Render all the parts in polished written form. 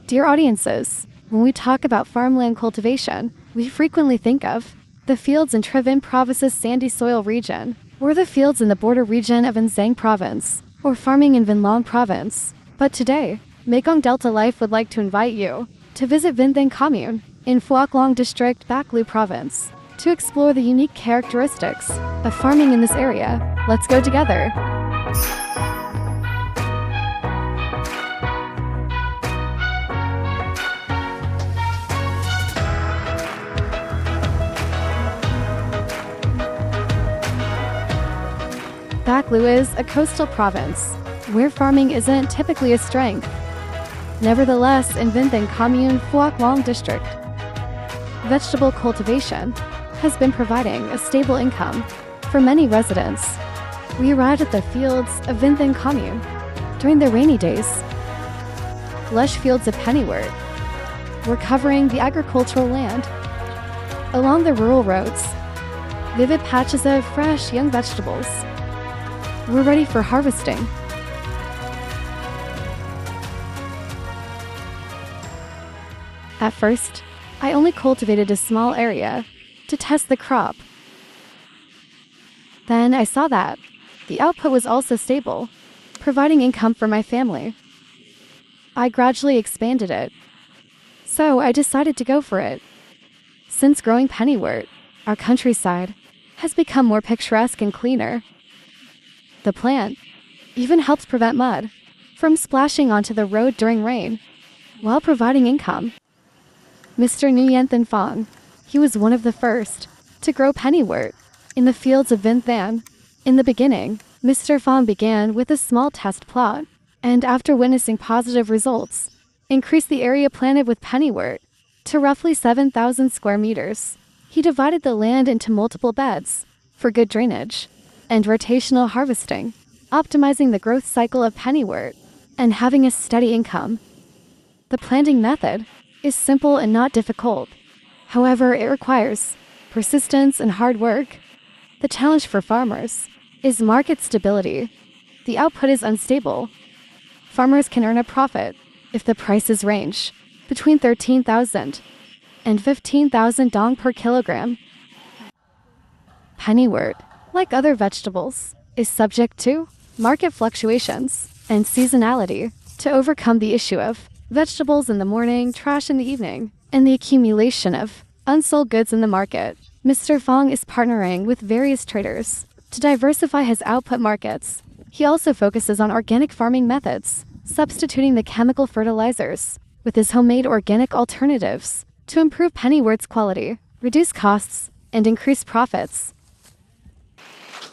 Dear audiences, when we talk about farmland cultivation, we frequently think of the fields in THVL Province's sandy soil region, or the fields in the border region of VINH THANH Province, or farming in VINH Long Province. But today, Mekong Delta Life would like to invite you to visit VINH THANH Commune in Phuoc Long District, Bac Lu Province, to explore the unique characteristics of farming in this area. Let's go together. Bac Lu is a coastal province where farming isn't typically a strength. Nevertheless, in VINH THANH Commune, Phuoc Long District, vegetable cultivation has been providing a stable income for many residents. We arrived at the fields of VINH THANH Commune during the rainy days. Lush fields of pennywort were covering the agricultural land. Along the rural roads, vivid patches of fresh young vegetables were ready for harvesting. At first, I only cultivated a small area to test the crop. Then I saw that the output was also stable, providing income for my family. I gradually expanded it, so I decided to go for it. Since growing pennywort, our countryside has become more picturesque and cleaner. The plant even helps prevent mud from splashing onto the road during rain, while providing income. Mr. Nguyen Than Phang, he was one of the first to grow pennywort in the fields of VINH THANH. In the beginning, Mr. Pham began with a small test plot, and after witnessing positive results, increased the area planted with pennywort to roughly 7,000 square meters. He divided the land into multiple beds for good drainage and rotational harvesting, optimizing the growth cycle of pennywort and having a steady income. The planting method is simple and not difficult. However, it requires persistence and hard work. The challenge for farmers is market stability. The output is unstable. Farmers can earn a profit if the prices range between 13,000 and 15,000 dong per kilogram. Pennywort, like other vegetables, is subject to market fluctuations and seasonality. To overcome the issue of vegetables in the morning, trash in the evening, and the accumulation of unsold goods in the market, Mr. Phang is partnering with various traders to diversify his output markets. He also focuses on organic farming methods, substituting the chemical fertilizers with his homemade organic alternatives to improve pennywort's quality, reduce costs, and increase profits.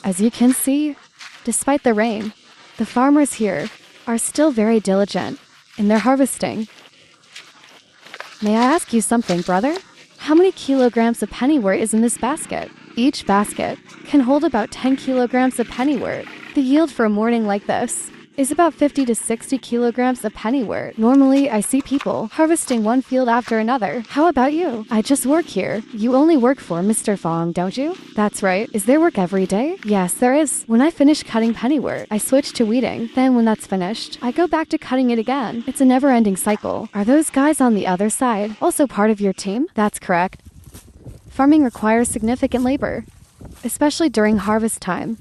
As you can see, despite the rain, the farmers here are still very diligent in their harvesting. May I ask you something, brother? How many kilograms of pennywort is in this basket? Each basket can hold about 10 kilograms of pennywort. The yield for a morning like this is about 50 to 60 kilograms of pennywort. Normally, I see people harvesting one field after another. How about you? I just work here. You only work for Mr. Phang, don't you? That's right. Is there work every day? Yes, there is. When I finish cutting pennywort, I switch to weeding. Then when that's finished, I go back to cutting it again. It's a never-ending cycle. Are those guys on the other side also part of your team? That's correct. Farming requires significant labor, especially during harvest time.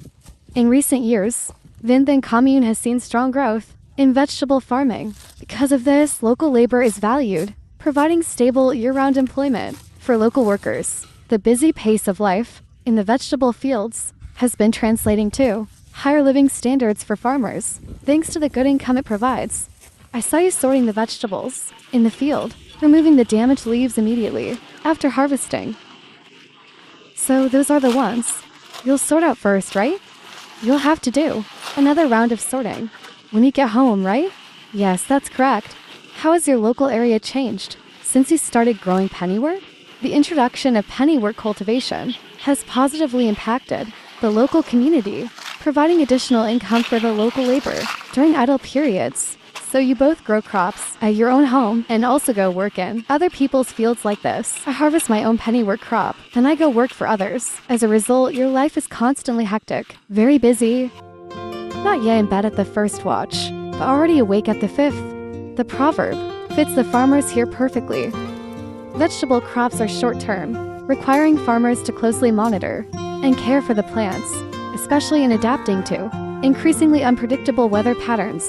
In recent years, VINH THANH Commune has seen strong growth in vegetable farming. Because of this, local labor is valued, providing stable year-round employment for local workers. The busy pace of life in the vegetable fields has been translating to higher living standards for farmers, thanks to the good income it provides. I saw you sorting the vegetables in the field, removing the damaged leaves immediately after harvesting. So those are the ones you'll sort out first, right? You'll have to do another round of sorting when you get home, right? Yes, that's correct. How has your local area changed since you started growing pennywort? The introduction of pennywort cultivation has positively impacted the local community, providing additional income for the local labor during idle periods. So you both grow crops at your own home and also go work in other people's fields like this. I harvest my own pennywort crop, then I go work for others. As a result, your life is constantly hectic, very busy. Not yet in bed at the first watch, but already awake at the fifth. The proverb, fits the farmers here perfectly. Vegetable crops are short-term, requiring farmers to closely monitor and care for the plants, especially in adapting to increasingly unpredictable weather patterns.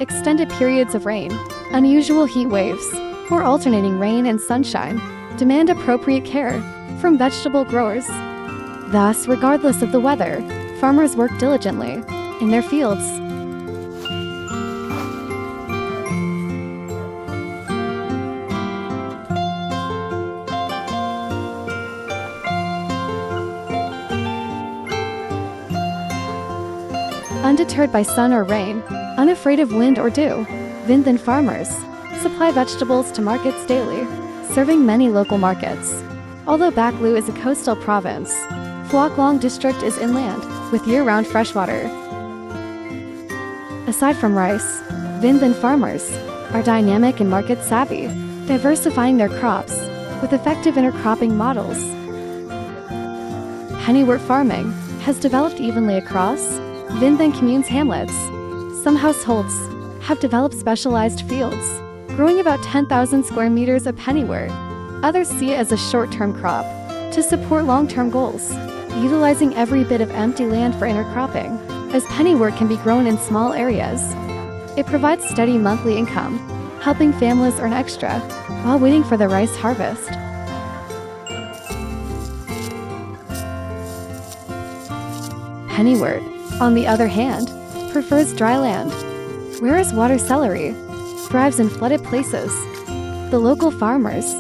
Extended periods of rain, unusual heat waves, or alternating rain and sunshine demand appropriate care from vegetable growers. Thus, regardless of the weather, farmers work diligently in their fields. Undeterred by sun or rain, unafraid of wind or dew, VINH THAN farmers supply vegetables to markets daily, serving many local markets. Although Bac Lu is a coastal province, Phuoc Long district is inland, with year-round freshwater. Aside from rice, VINH THAN farmers are dynamic and market-savvy, diversifying their crops with effective intercropping models. Pennywort farming has developed evenly across VINH THAN communes hamlets. Some households have developed specialized fields, growing about 10,000 square meters of pennywort. Others see it as a short-term crop to support long-term goals, utilizing every bit of empty land for intercropping, as pennywort can be grown in small areas. It provides steady monthly income, helping families earn extra while waiting for the rice harvest. Pennywort, on the other hand, prefers dry land, whereas water celery thrives in flooded places. The local farmers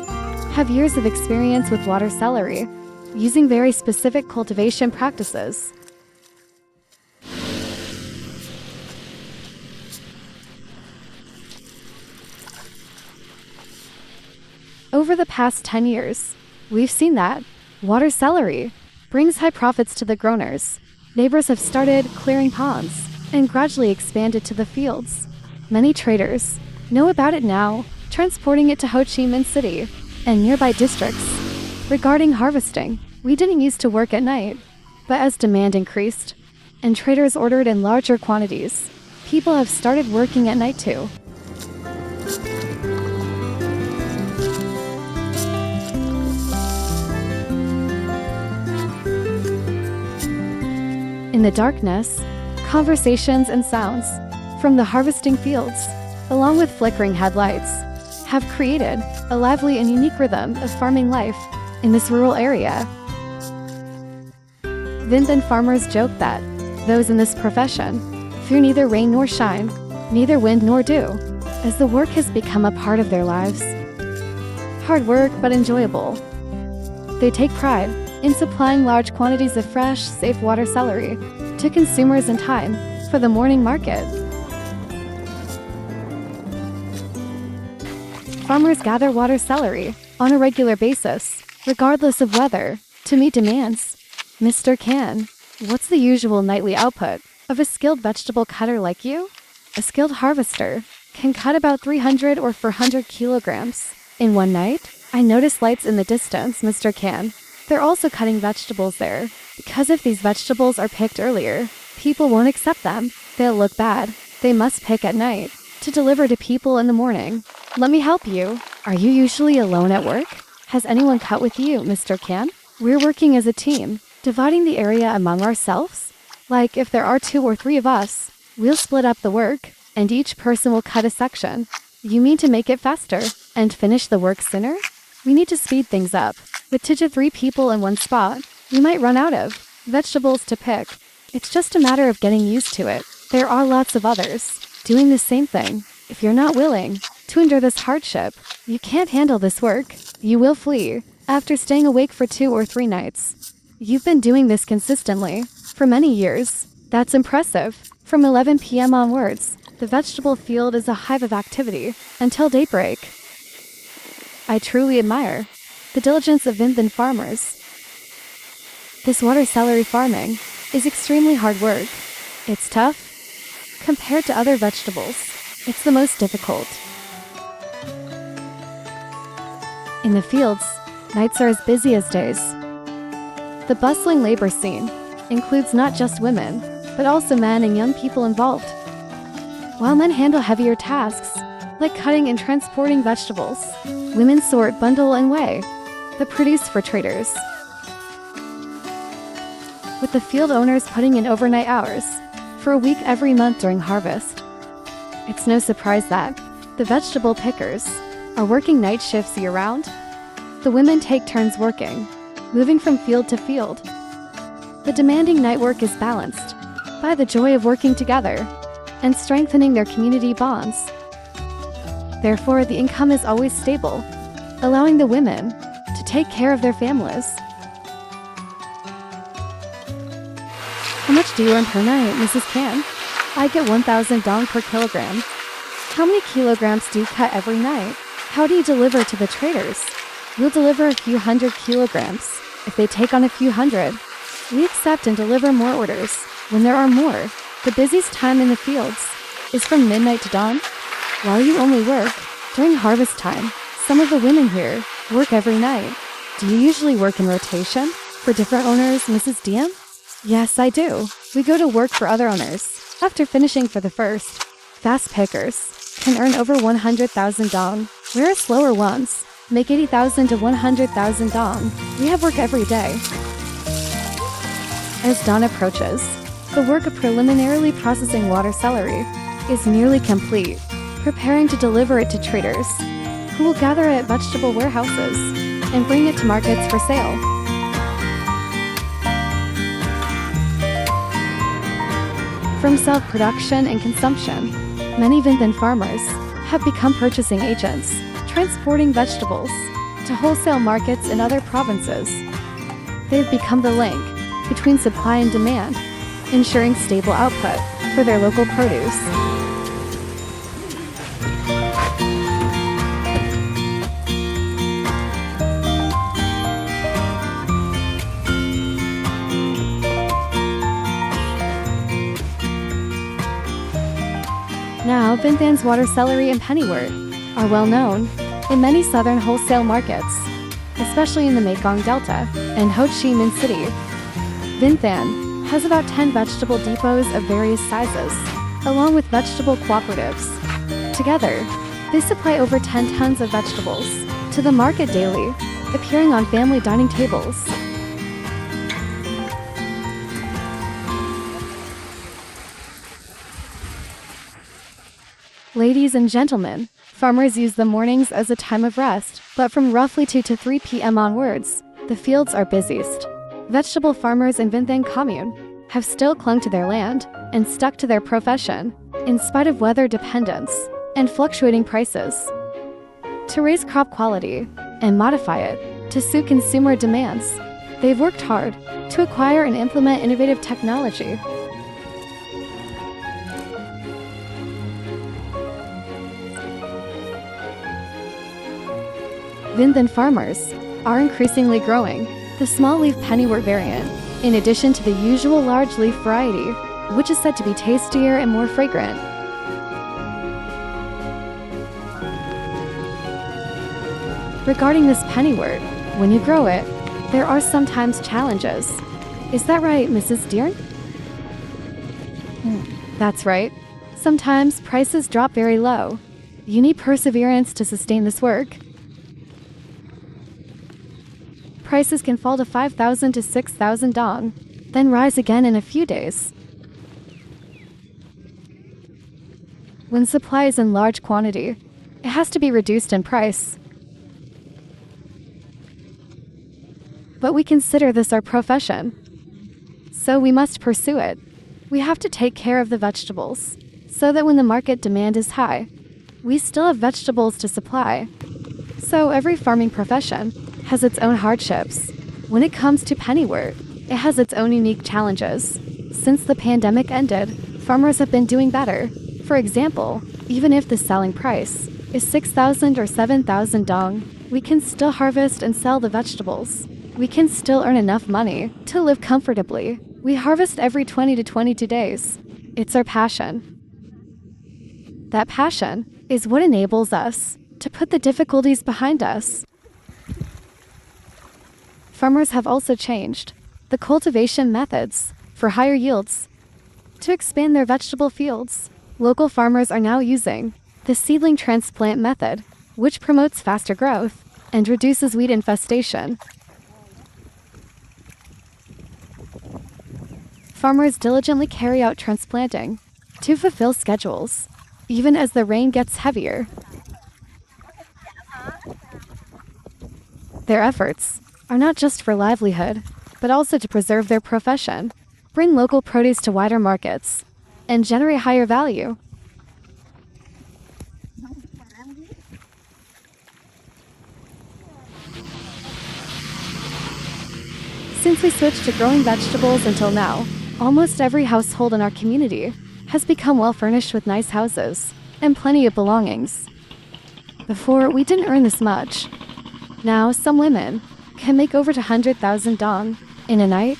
have years of experience with water celery, using very specific cultivation practices. Over the past 10 years, we've seen that water celery brings high profits to the growers. Neighbors have started clearing ponds and gradually expanded to the fields. Many traders know about it now, transporting it to Ho Chi Minh City and nearby districts. Regarding harvesting, we didn't used to work at night, but as demand increased and traders ordered in larger quantities, people have started working at night too. In the darkness, conversations and sounds from the harvesting fields, along with flickering headlights, have created a lively and unique rhythm of farming life in this rural area. VINH THAN farmers joke that those in this profession fear neither rain nor shine, neither wind nor dew, as the work has become a part of their lives. Hard work but enjoyable. They take pride in supplying large quantities of fresh, safe water celery to consumers in time for the morning market. Farmers gather water celery on a regular basis, regardless of weather, to meet demands. Mr. Can, what's the usual nightly output of a skilled vegetable cutter like you? A skilled harvester can cut about 300 or 400 kilograms in one night. I notice lights in the distance, Mr. Can. They're also cutting vegetables there, because if these vegetables are picked earlier, people won't accept them. They'll look bad. They must pick at night to deliver to people in the morning. Let me help you. Are you usually alone at work? Has anyone cut with you, Mr. Can? We're working as a team, dividing the area among ourselves. Like if there are 2 or 3 of us, we'll split up the work, and each person will cut a section. You mean to make it faster and finish the work sooner? We need to speed things up. With 2 to 3 people in one spot, we might run out of vegetables to pick. It's just a matter of getting used to it. There are lots of others doing the same thing. If you're not willing to endure this hardship, you can't handle this work. You will flee after staying awake for 2 or 3 nights. You've been doing this consistently for many years. That's impressive. From 11 p.m. onwards, the vegetable field is a hive of activity until daybreak. I truly admire the diligence of VINH THAN farmers. This water celery farming is extremely hard work. It's tough. Compared to other vegetables, it's the most difficult. In the fields, nights are as busy as days. The bustling labor scene includes not just women, but also men and young people involved. While men handle heavier tasks, like cutting and transporting vegetables. Women sort, bundle, and weigh the produce for traders, with the field owners putting in overnight hours for a week every month during harvest. It's no surprise that the vegetable pickers are working night shifts year-round. The women take turns working, moving from field to field. The demanding night work is balanced by the joy of working together and strengthening their community bonds. Therefore, the income is always stable, allowing the women to take care of their families. How much do you earn per night, Mrs. Can? I get 1,000 dong per kilogram. How many kilograms do you cut every night? How do you deliver to the traders? We'll deliver a few hundred kilograms. If they take on a few hundred, we accept and deliver more orders when there are more. The busiest time in the fields is from midnight to dawn, while you only work during harvest time. Some of the women here work every night. Do you usually work in rotation for different owners, Mrs. Diem? Yes, I do. We go to work for other owners. After finishing for the first, fast pickers can earn over 100,000 dong, whereas slower ones make 80,000 to 100,000 dong. We have work every day. As dawn approaches, the work of preliminarily processing water celery is nearly complete, preparing to deliver it to traders, who will gather it at vegetable warehouses and bring it to markets for sale. From self-production and consumption, many VINH THAN farmers have become purchasing agents, transporting vegetables to wholesale markets in other provinces. They've become the link between supply and demand, ensuring stable output for their local produce. Now, VINH THAN's water celery and pennywort are well known in many southern wholesale markets, especially in the Mekong Delta and Ho Chi Minh City. VINH THAN has about 10 vegetable depots of various sizes, along with vegetable cooperatives. Together, they supply over 10 tons of vegetables to the market daily, appearing on family dining tables. Ladies and gentlemen, farmers use the mornings as a time of rest, but from roughly 2 to 3 p.m. onwards, the fields are busiest. Vegetable farmers in VINH THAN commune have still clung to their land and stuck to their profession, in spite of weather dependence and fluctuating prices. To raise crop quality and modify it to suit consumer demands, they've worked hard to acquire and implement innovative technology. VINH THAN farmers are increasingly growing the small leaf pennywort variant, in addition to the usual large leaf variety, which is said to be tastier and more fragrant. Regarding this pennywort, when you grow it, there are sometimes challenges. Is that right, Mrs. Dearn? That's right. Sometimes prices drop very low. You need perseverance to sustain this work. Prices can fall to 5,000 to 6,000 dong, then rise again in a few days. When supply is in large quantity, it has to be reduced in price. But we consider this our profession, so we must pursue it. We have to take care of the vegetables, so that when the market demand is high, we still have vegetables to supply. So every farming profession has its own hardships. When it comes to pennywort, it has its own unique challenges. Since the pandemic ended, farmers have been doing better. For example, even if the selling price is 6,000 or 7,000 dong, we can still harvest and sell the vegetables. We can still earn enough money to live comfortably. We harvest every 20 to 22 days. It's our passion. That passion is what enables us to put the difficulties behind us. Farmers have also changed the cultivation methods for higher yields. To expand their vegetable fields, local farmers are now using the seedling transplant method, which promotes faster growth and reduces weed infestation. Farmers diligently carry out transplanting to fulfill schedules, even as the rain gets heavier. Their efforts are not just for livelihood, but also to preserve their profession, bring local produce to wider markets, and generate higher value. Since we switched to growing vegetables until now, almost every household in our community has become well furnished with nice houses and plenty of belongings. Before, we didn't earn this much. Now, some women can make over 100,000 dong in a night.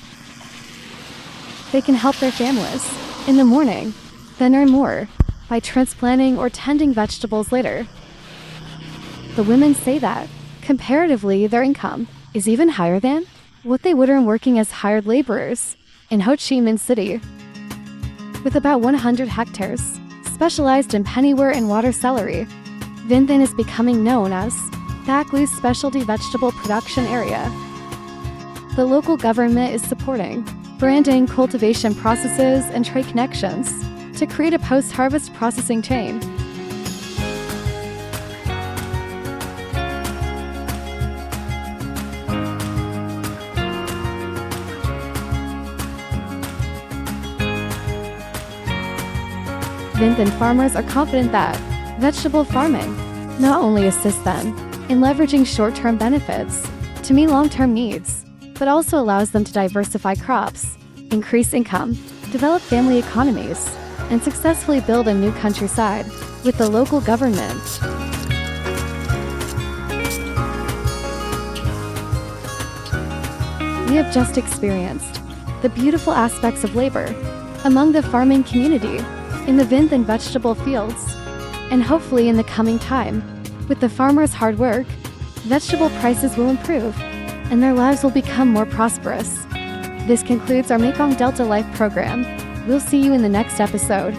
They can help their families in the morning, then earn more by transplanting or tending vegetables later. The women say that, comparatively, their income is even higher than what they would earn working as hired laborers in Ho Chi Minh City. With about 100 hectares, specialized in pennywort and water celery, VINH THANH is becoming known as Phuoc Lu's Specialty Vegetable Production Area. The local government is supporting branding, cultivation processes, and trade connections to create a post-harvest processing chain. VINH THANH farmers are confident that vegetable farming not only assists them in leveraging short-term benefits to meet long-term needs, but also allows them to diversify crops, increase income, develop family economies, and successfully build a new countryside with the local government. We have just experienced the beautiful aspects of labor among the farming community in the VINH THANH vegetable fields, and hopefully in the coming time, with the farmers' hard work, vegetable prices will improve and their lives will become more prosperous. This concludes our Mekong Delta Life program. We'll see you in the next episode.